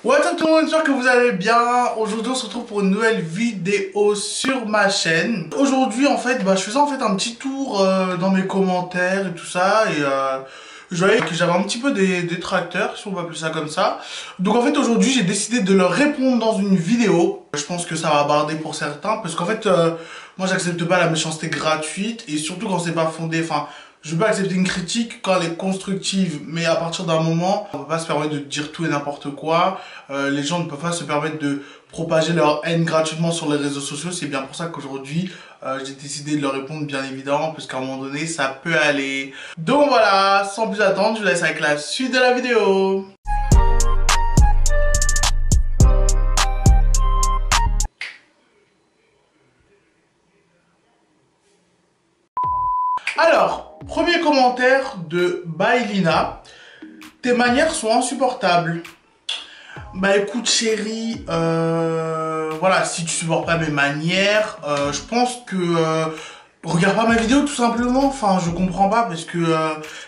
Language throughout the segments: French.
What's up tout le monde, j'espère que vous allez bien. Aujourd'hui on se retrouve pour une nouvelle vidéo sur ma chaîne. Aujourd'hui en fait, je faisais un petit tour dans mes commentaires et tout ça. Et je voyais que j'avais un petit peu des détracteurs, si on peut appeler ça comme ça. Donc en fait aujourd'hui j'ai décidé de leur répondre dans une vidéo. Je pense que ça va barder pour certains. Parce qu'en fait, moi j'accepte pas la méchanceté gratuite. Et surtout quand c'est pas fondé, je peux accepter une critique quand elle est constructive, mais à partir d'un moment, on peut pas se permettre de dire tout et n'importe quoi. Les gens ne peuvent pas se permettre de propager leur haine gratuitement sur les réseaux sociaux. C'est bien pour ça qu'aujourd'hui, j'ai décidé de leur répondre, bien évidemment, parce qu'à un moment donné, ça peut aller. Donc voilà, sans plus attendre, je vous laisse avec la suite de la vidéo. Alors, premier commentaire de Bailina. Tes manières sont insupportables. Bah écoute chérie, voilà, si tu supportes pas mes manières, je pense que regarde pas ma vidéo tout simplement. Enfin, je comprends pas parce que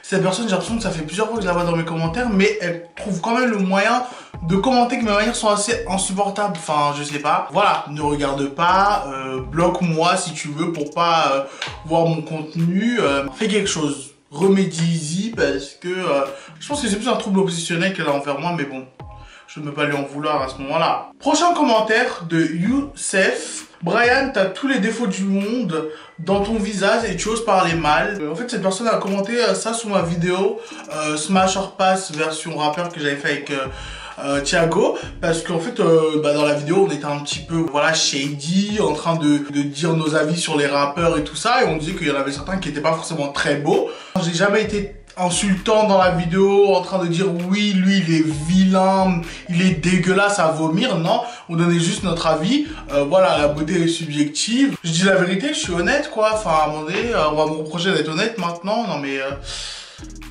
cette personne, j'ai l'impression que ça fait plusieurs fois que je la vois dans mes commentaires, mais elle trouve quand même le moyen de commenter que mes manières sont assez insupportables. Enfin, je sais pas. Voilà, ne regarde pas, bloque-moi si tu veux pour pas voir mon contenu. Fais quelque chose, remédie-y parce que je pense que c'est plus un trouble obsessionnel qu'elle a envers moi, mais bon. Je ne peux pas lui en vouloir à ce moment-là. Prochain commentaire de Youssef. Brian, t'as tous les défauts du monde dans ton visage et tu oses parler mal. En fait, cette personne a commenté ça sous ma vidéo Smash or Pass version rappeur que j'avais fait avec Thiago. Parce qu'en fait, dans la vidéo, on était un petit peu shady, en train de dire nos avis sur les rappeurs et tout ça. Et on disait qu'il y en avait certains qui n'étaient pas forcément très beaux. J'ai jamais été insultant dans la vidéo, en train de dire oui, lui il est vilain, il est dégueulasse à vomir. Non, on donnait juste notre avis. Voilà, la beauté est subjective. Je dis la vérité, je suis honnête quoi. Enfin, à un moment donné, on va me reprocher d'être honnête maintenant. Non mais,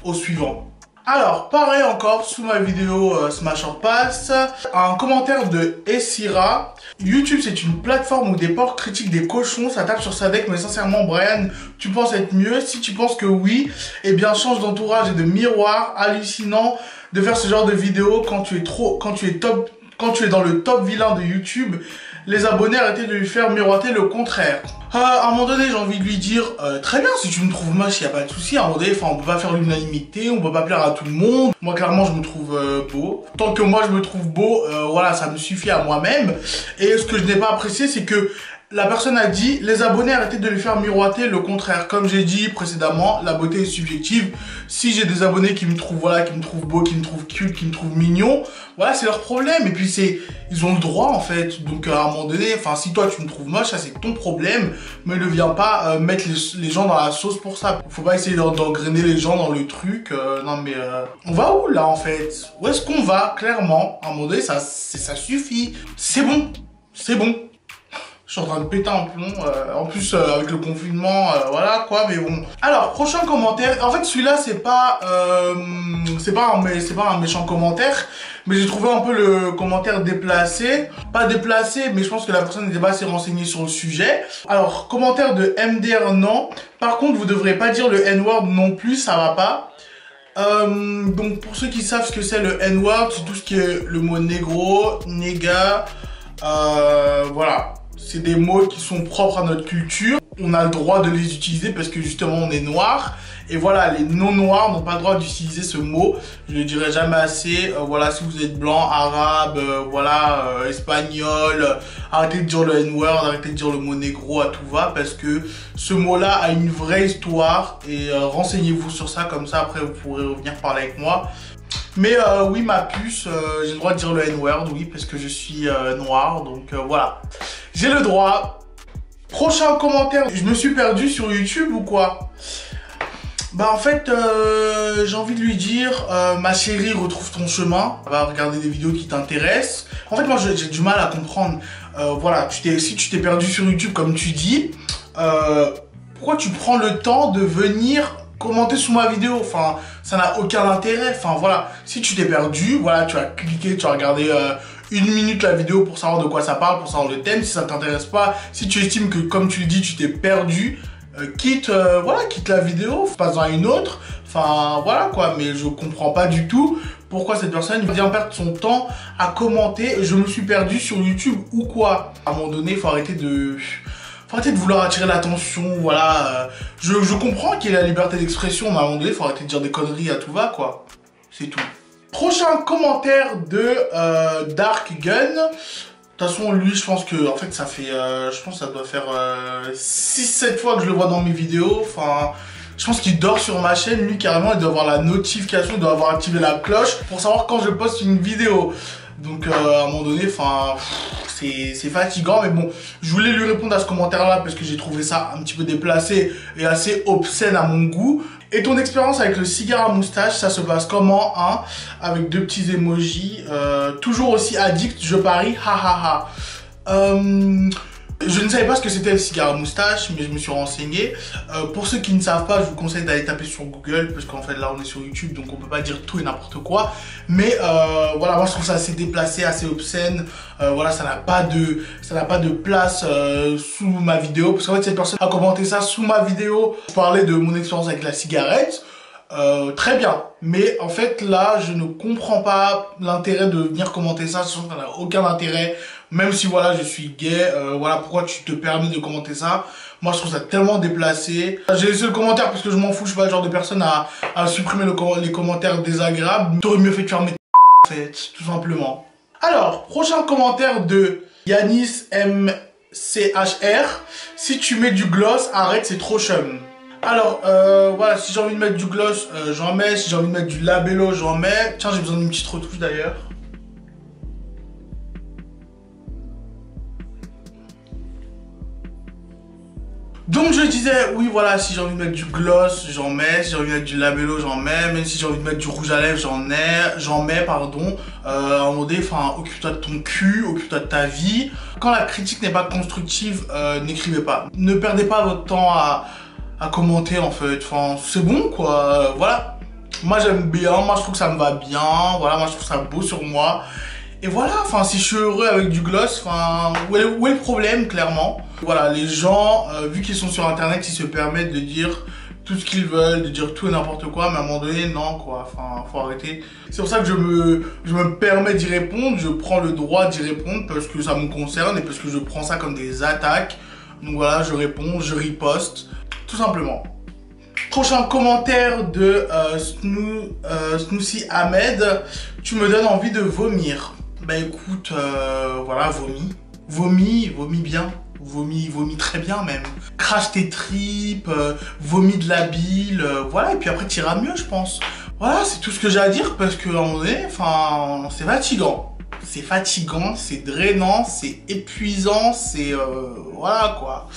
au suivant. Alors, pareil encore, sous ma vidéo Smash or Pass, un commentaire de Essira. YouTube, c'est une plateforme où des porcs critiquent des cochons, ça tape sur sa deck, mais sincèrement, Brian, tu penses être mieux? Si tu penses que oui, eh bien, change d'entourage et de miroir. Hallucinant de faire ce genre de vidéo quand tu es dans le top vilain de YouTube. Les abonnés, arrêtez de lui faire miroiter le contraire. À un moment donné, j'ai envie de lui dire, très bien, si tu me trouves moche, il n'y a pas de souci. À un moment donné, on peut pas faire l'unanimité, on peut pas plaire à tout le monde. Moi, clairement, je me trouve beau. Tant que moi, je me trouve beau, voilà, ça me suffit à moi-même. Et ce que je n'ai pas apprécié, c'est que la personne a dit, les abonnés, arrêtez de lui faire miroiter le contraire. Comme j'ai dit précédemment, la beauté est subjective. Si j'ai des abonnés qui me trouvent, qui me trouvent beau, qui me trouvent cute, qui me trouvent mignon, voilà, c'est leur problème. Et puis ils ont le droit en fait. Donc à un moment donné, si toi tu me trouves moche, ça c'est ton problème. Mais ne viens pas mettre les gens dans la sauce pour ça. Faut pas essayer d'engrainer les gens dans le truc. Non mais on va où là en fait? Où est-ce qu'on va clairement? À un moment donné, ça suffit. C'est bon, c'est bon. Je suis en train de péter un plomb, en plus avec le confinement, voilà quoi, mais bon. Alors, prochain commentaire, en fait celui-là c'est pas un méchant commentaire, mais j'ai trouvé un peu le commentaire déplacé. Pas déplacé, mais je pense que la personne n'était pas assez renseignée sur le sujet. Alors, commentaire de MDR non, par contre vous devrez pas dire le N-word non plus, ça va pas. Donc pour ceux qui savent ce que c'est le N-word, c'est tout ce qui est le mot négro, néga, voilà. C'est des mots qui sont propres à notre culture. On a le droit de les utiliser parce que justement on est noir. Et voilà, les non-noirs n'ont pas le droit d'utiliser ce mot. Je ne le dirai jamais assez. Voilà, si vous êtes blanc, arabe, espagnol, arrêtez de dire le N-word, arrêtez de dire le mot négro à tout va. Parce que ce mot-là a une vraie histoire. Et renseignez-vous sur ça, comme ça après vous pourrez revenir parler avec moi. Mais oui, ma puce, j'ai le droit de dire le N-word, oui, parce que je suis noir, donc voilà. J'ai le droit. Prochain commentaire, je me suis perdu sur YouTube ou quoi? Bah en fait, j'ai envie de lui dire, ma chérie, retrouve ton chemin. Va regarder des vidéos qui t'intéressent. En fait, moi, j'ai du mal à comprendre. Voilà, si tu t'es perdu sur YouTube, comme tu dis, pourquoi tu prends le temps de venir commenter sous ma vidéo? Enfin, ça n'a aucun intérêt. Enfin, voilà, si tu t'es perdu, voilà, tu as cliqué, tu as regardé 1 minute la vidéo pour savoir de quoi ça parle, pour savoir le thème. Si ça t'intéresse pas, si tu estimes que, comme tu le dis, tu t'es perdu, quitte la vidéo, passe dans une autre. Enfin, voilà quoi, mais je comprends pas du tout pourquoi cette personne vient perdre son temps à commenter et je me suis perdu sur YouTube ou quoi. À un moment donné, faut arrêter de vouloir attirer l'attention, voilà. Je comprends qu'il y ait la liberté d'expression, mais à un moment donné, faut arrêter de dire des conneries à tout va, quoi. C'est tout. Prochain commentaire de Dark Gun. De toute façon, lui, je pense que, en fait, ça fait, je pense que ça doit faire 6-7 fois que je le vois dans mes vidéos. Enfin, je pense qu'il dort sur ma chaîne. Lui, carrément, il doit avoir la notification, il doit avoir activé la cloche pour savoir quand je poste une vidéo. Donc, à un moment donné, enfin, c'est fatigant. Mais bon, je voulais lui répondre à ce commentaire-là parce que j'ai trouvé ça un petit peu déplacé et assez obscène à mon goût. Et ton expérience avec le cigare à moustache, ça se passe comment, hein? Avec deux petits emojis. Toujours aussi addict, je parie, ha ha ha. Je ne savais pas ce que c'était le cigare à moustache, mais je me suis renseigné. Pour ceux qui ne savent pas, je vous conseille d'aller taper sur Google, parce qu'en fait là on est sur YouTube, donc on peut pas dire tout et n'importe quoi. Mais voilà, moi je trouve ça assez déplacé, assez obscène. Voilà, ça n'a pas de place sous ma vidéo, parce qu'en fait cette personne a commenté ça sous ma vidéo. Je parlais de mon expérience avec la cigarette. Très bien, mais en fait là je ne comprends pas l'intérêt de venir commenter ça, je trouve que ça n'a aucun intérêt, même si voilà je suis gay, voilà pourquoi tu te permets de commenter ça. Moi je trouve ça tellement déplacé. J'ai laissé le commentaire parce que je m'en fous, je suis pas le genre de personne à supprimer les commentaires désagréables. T'aurais mieux fait de fermer en fait, tout simplement. Alors, prochain commentaire de Yanis MCHR. Si tu mets du gloss, arrête, c'est trop chum. Alors, voilà, si j'ai envie de mettre du gloss, j'en mets. Si j'ai envie de mettre du labello, j'en mets. Tiens, j'ai besoin d'une petite retouche d'ailleurs. Donc je disais, oui voilà, si j'ai envie de mettre du gloss, j'en mets. Si j'ai envie de mettre du labello, j'en mets. Même si j'ai envie de mettre du rouge à lèvres, j'en mets, pardon. À un moment donné, enfin, occupe-toi de ton cul, occupe-toi de ta vie. Quand la critique n'est pas constructive, n'écrivez pas. Ne perdez pas votre temps à commenter en fait. Enfin, c'est bon quoi, voilà. Moi j'aime bien, moi je trouve que ça me va bien. Voilà, moi je trouve ça beau sur moi. Et voilà, enfin, si je suis heureux avec du gloss, enfin, où est le problème, clairement? Voilà, les gens, vu qu'ils sont sur internet, ils se permettent de dire tout ce qu'ils veulent, de dire tout et n'importe quoi, mais à un moment donné, non, quoi, enfin, faut arrêter. C'est pour ça que je me permets d'y répondre, je prends le droit d'y répondre parce que ça me concerne et parce que je prends ça comme des attaques. Donc voilà, je réponds, je riposte, tout simplement. Prochain commentaire de Snoussi Ahmed. Tu me donnes envie de vomir. Bah écoute, voilà, vomis bien, vomis très bien même. Crache tes tripes, vomis de la bile, voilà, et puis après t'iras mieux je pense. Voilà, c'est tout ce que j'ai à dire parce que à un moment donné, enfin, c'est fatigant. C'est fatigant, c'est drainant, c'est épuisant, c'est voilà quoi.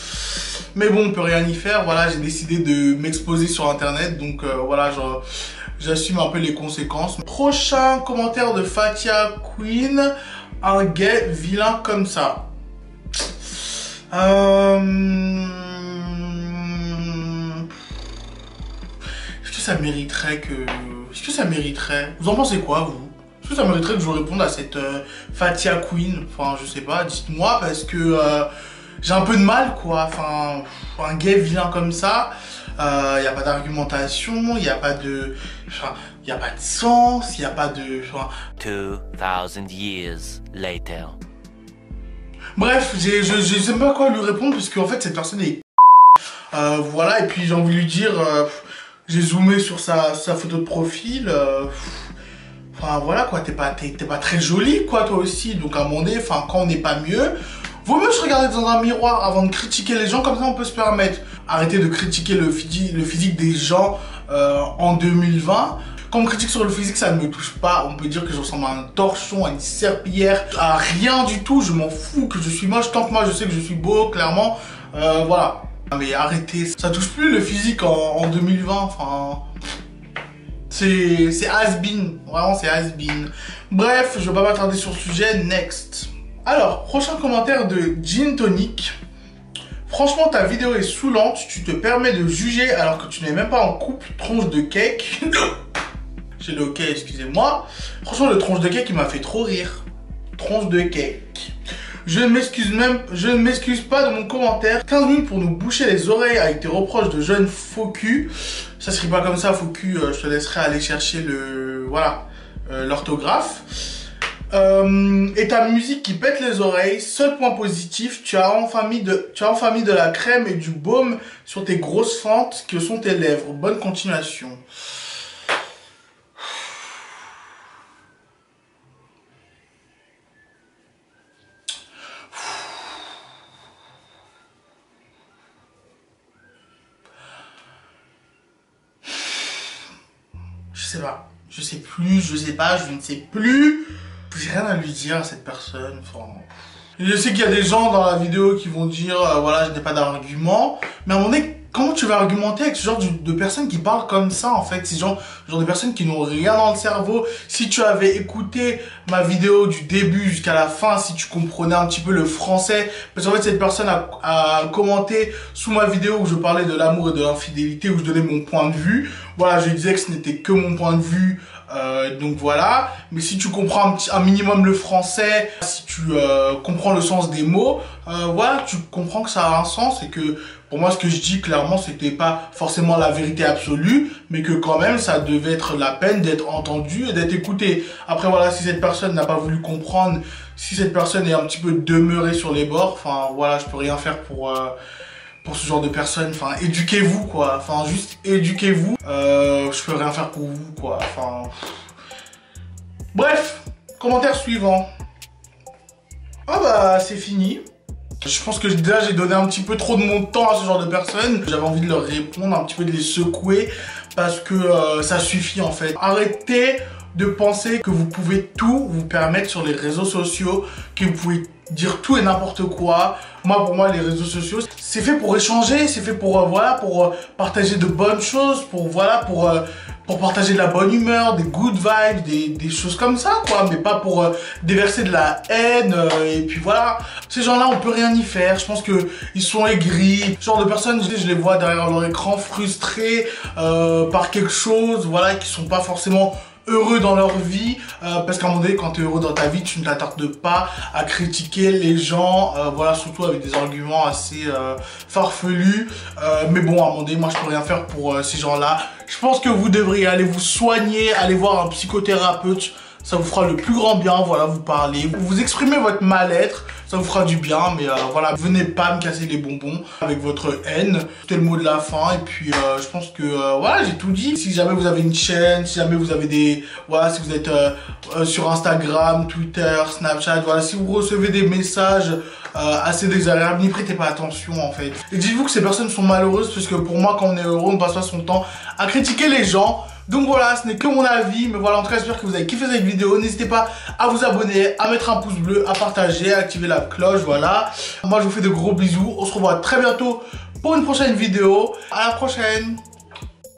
Mais bon, on peut rien y faire, voilà, j'ai décidé de m'exposer sur internet, donc voilà, j'assume un peu les conséquences. Prochain commentaire de Fatia Queen, un gay vilain comme ça. Est-ce que ça mériterait que... Est-ce que ça mériterait... Vous en pensez quoi, vous? Est-ce que ça mériterait que je réponde à cette Fatia Queen? Enfin, je sais pas, dites-moi, parce que j'ai un peu de mal, quoi. Enfin, un gay vilain comme ça, il n'y a pas d'argumentation, il n'y a pas de... Enfin, il n'y a pas de sens, il n'y a pas de... Enfin... 2000 years later. Bref, je sais pas quoi lui répondre, parce qu'en fait, cette personne est... voilà, et puis j'ai envie de lui dire... j'ai zoomé sur sa photo de profil... Enfin voilà quoi, t'es pas très jolie quoi toi aussi, donc à un moment donné, enfin quand on n'est pas mieux, vaut mieux se regarder dans un miroir avant de critiquer les gens, comme ça on peut se permettre. Arrêtez de critiquer le physique des gens en 2020. Quand on critique sur le physique, ça ne me touche pas, on peut dire que je ressemble à un torchon, à une serpillière, à rien du tout, je m'en fous que je suis moche, tant que moi je sais que je suis beau, clairement, voilà. Mais arrêtez, ça touche plus le physique en 2020, enfin... C'est has-been, vraiment c'est has-been. Bref, je vais pas m'attarder sur le sujet, next. Alors, prochain commentaire de Gin Tonic. Franchement, ta vidéo est saoulante, tu te permets de juger alors que tu n'es même pas en couple, tronche de cake. J'ai le ok, excusez-moi. Franchement, le tronche de cake, il m'a fait trop rire. Tronche de cake. Je ne m'excuse pas de mon commentaire. 15 minutes pour nous boucher les oreilles avec tes reproches de jeunes faux cul. Ça se rit pas comme ça, faux cul. Je te laisserai aller chercher le... Voilà. l'orthographe. Et ta musique qui pète les oreilles, seul point positif, tu as enfin mis de la crème et du baume sur tes grosses fentes que sont tes lèvres. Bonne continuation. Je sais plus, je ne sais plus. J'ai rien à lui dire à cette personne. Enfin, je sais qu'il y a des gens dans la vidéo qui vont dire, voilà, je n'ai pas d'argument. Mais à un moment donné, comment tu vas argumenter avec ce genre de personnes qui parlent comme ça, en fait? Ces gens, genre de personnes qui n'ont rien dans le cerveau. Si tu avais écouté ma vidéo du début jusqu'à la fin, si tu comprenais un petit peu le français, parce qu'en fait, cette personne a commenté sous ma vidéo où je parlais de l'amour et de l'infidélité, où je donnais mon point de vue. Voilà, je disais que ce n'était que mon point de vue. Donc voilà, mais si tu comprends un minimum le français, si tu comprends le sens des mots, voilà, tu comprends que ça a un sens et que pour moi ce que je dis clairement c'était pas forcément la vérité absolue, mais que quand même ça devait être la peine d'être entendu et d'être écouté. Après voilà, si cette personne n'a pas voulu comprendre, si cette personne est un petit peu demeurée sur les bords, enfin voilà, je peux rien faire pour ce genre de personnes. Enfin, éduquez-vous quoi, enfin juste éduquez-vous, je peux rien faire pour vous quoi, enfin bref, commentaire suivant. Ah bah c'est fini. Je pense que déjà j'ai donné un petit peu trop de mon temps à ce genre de personnes. J'avais envie de leur répondre, un petit peu de les secouer, parce que ça suffit en fait. Arrêtez de penser que vous pouvez tout vous permettre sur les réseaux sociaux, que vous pouvez dire tout et n'importe quoi. Moi, pour moi, les réseaux sociaux, c'est fait pour échanger, c'est fait pour, voilà, pour partager de bonnes choses, pour, voilà, pour partager de la bonne humeur, des good vibes, des choses comme ça, quoi, mais pas pour déverser de la haine, et puis voilà. Ces gens-là, on peut rien y faire, je pense que ils sont aigris. Ce genre de personnes, je les vois derrière leur écran, frustrés par quelque chose, voilà, qui sont pas forcément heureux dans leur vie, parce qu'à un moment donné, quand tu es heureux dans ta vie, tu ne t'attardes pas à critiquer les gens, voilà, surtout avec des arguments assez farfelus, mais bon, à un moment donné, moi je peux rien faire pour ces gens-là. Je pense que vous devriez aller vous soigner, aller voir un psychothérapeute, ça vous fera le plus grand bien, voilà, vous parlez, vous exprimez votre mal-être, ça vous fera du bien, mais voilà, venez pas me casser les bonbons avec votre haine. C'était le mot de la fin, et puis je pense que voilà, j'ai tout dit. Si jamais vous avez une chaîne, si jamais vous avez des, voilà, si vous êtes sur Instagram, Twitter, Snapchat, voilà, si vous recevez des messages assez désagréables, n'y prêtez pas attention en fait. Et dites-vous que ces personnes sont malheureuses, parce que pour moi, quand on est heureux, on passe pas son temps à critiquer les gens. Donc voilà, ce n'est que mon avis, mais voilà, en tout cas j'espère que vous avez kiffé cette vidéo. N'hésitez pas à vous abonner, à mettre un pouce bleu, à partager, à activer la cloche, voilà. Moi je vous fais de gros bisous, on se revoit très bientôt pour une prochaine vidéo. À la prochaine.